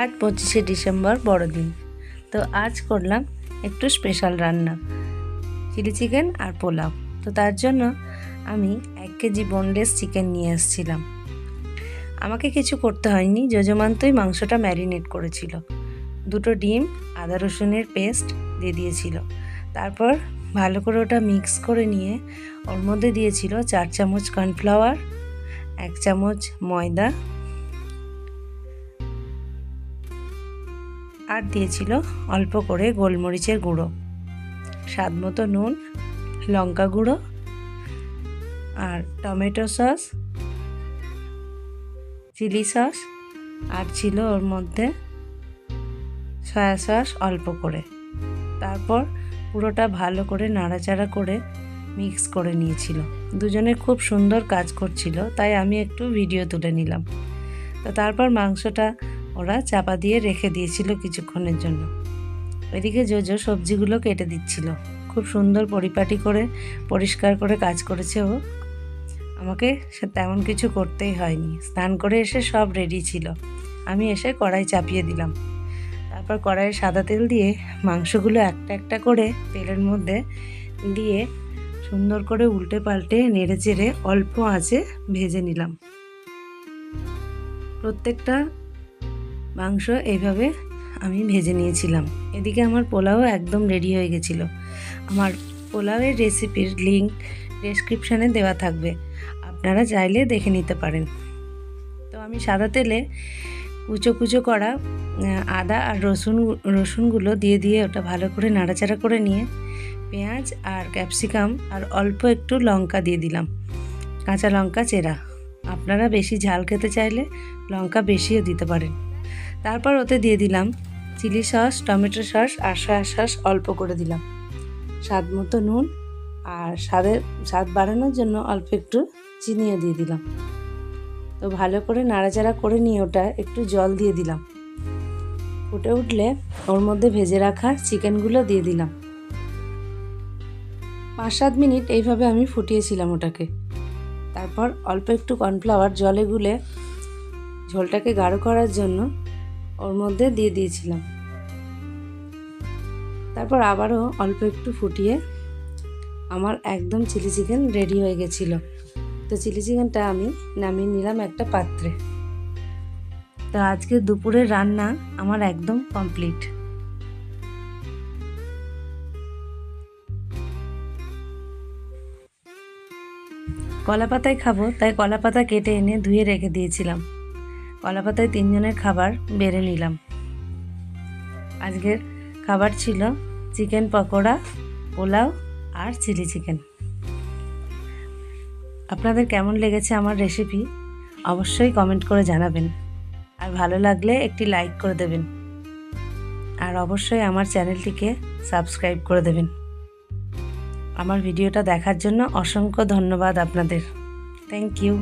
আজ 25শে ডিসেম্বর বড়দিন। তো আজ করলাম একটু স্পেশাল রান্না, চিলি চিকেন আর পোলাও। তো তার জন্য আমি 1 কেজি বোনলেস চিকেন নিয়ে এসেছিলাম। আমাকে কিছু করতে হয়নি, যজমান্তই মাংসটা ম্যারিনেট করেছিল। 2টো ডিম, আদা রসুনের পেস্ট দিয়ে দিয়েছিল। তারপর ভালো করে ওটা মিক্স করে নিয়ে ওর মধ্যে দিয়েছিল 4 চামচ কর্নফ্লাওয়ার, 1 চামচ ময়দা, আর দিয়েছিল অল্প করে গোলমরিচের গুঁড়ো, স্বাদ মতো নুন, লঙ্কা গুঁড়ো আর টমেটো সস, চিলি সস, আর ছিল ওর মধ্যে সয়া সস অল্প করে। তারপর পুরোটা ভালো করে নাড়াচাড়া করে মিক্স করে নিয়েছিল। দুজনে খুব সুন্দর কাজ করছিল, তাই আমি একটু ভিডিও তুলে নিলাম। তো তারপর মাংসটা ওরা চাপা দিয়ে রেখে দিয়েছিল কিছুক্ষণের জন্য। এদিকে জোজো সবজিগুলো কেটে দিচ্ছিল। খুব সুন্দর পরিপাটি করে পরিষ্কার করে কাজ করেছে ও। আমাকে তেমন কিছু করতেই হয়নি, স্নান করে এসে সব রেডি ছিল। আমি এসে কড়াই চাপিয়ে দিলাম। তারপর কড়াইয়ে সাদা তেল দিয়ে মাংসগুলো একটা একটা করে তেলের মধ্যে দিয়ে সুন্দর করে উল্টে পাল্টে নেড়ে চেড়ে অল্প আঁচে ভেজে নিলাম। প্রত্যেকটা মাংস এইভাবে আমি ভেজে নিয়েছিলাম। এদিকে আমার পোলাও একদম রেডি হয়ে গেছিল। আমার পোলাওয়ের রেসিপির লিঙ্ক ডেসক্রিপশানে দেওয়া থাকবে, আপনারা চাইলে দেখে নিতে পারেন। তো আমি সাদা তেলে কুচো কুচো করা আদা আর রসুনগুলো দিয়ে ওটা ভালো করে নাড়াচাড়া করে নিয়ে পেঁয়াজ আর ক্যাপসিকাম আর অল্প একটু লঙ্কা দিয়ে দিলাম, কাঁচা লঙ্কা চেরা। আপনারা বেশি ঝাল খেতে চাইলে লঙ্কা বেশিও দিতে পারেন। তারপর ওতে দিয়ে দিলাম চিলি সস, টমেটো সস আর সয়া সস অল্প করে দিলাম, স্বাদ মতো নুন, আর স্বাদ বাড়ানোর জন্য অল্প একটু চিনিও দিয়ে দিলাম। তো ভালো করে নাড়াচাড়া করে নিয়ে ওটা একটু জল দিয়ে দিলাম। ফুটে উঠলে ওর মধ্যে ভেজে রাখা চিকেনগুলো দিয়ে দিলাম। 5-7 মিনিট এইভাবে আমি ফুটিয়েছিলাম ওটাকে। তারপর অল্প একটু কর্নফ্লাওয়ার জলে গুলে ঝোলটাকে গাঢ় করার জন্য ওর মধ্যে দিয়ে দিয়েছিলাম। তারপর আবারও অল্প একটু ফুটিয়ে আমার একদম চিলি চিকেন রেডি হয়ে গেছিল। তো চিলি চিকেনটা আমি নামিয়ে নিলাম একটা পাত্রে। তো আজকে দুপুরের রান্না আমার একদম কমপ্লিট। কলা পাতায় খাবো, তাই কলা পাতা কেটে এনে ধুয়ে রেখে দিয়েছিলাম। কলা পাতায় 3 জনের খাবার বেড়ে নিলাম। আজকের খাবার ছিল চিকেন পকোড়া, পোলাও আর চিলি চিকেন। আপনাদের কেমন লেগেছে আমার রেসিপি অবশ্যই কমেন্ট করে জানাবেন, আর ভালো লাগলে একটি লাইক করে দেবেন, আর অবশ্যই আমার চ্যানেলটিকে সাবস্ক্রাইব করে দেবেন। আমার ভিডিওটা দেখার জন্য অসংখ্য ধন্যবাদ আপনাদের। Thank you.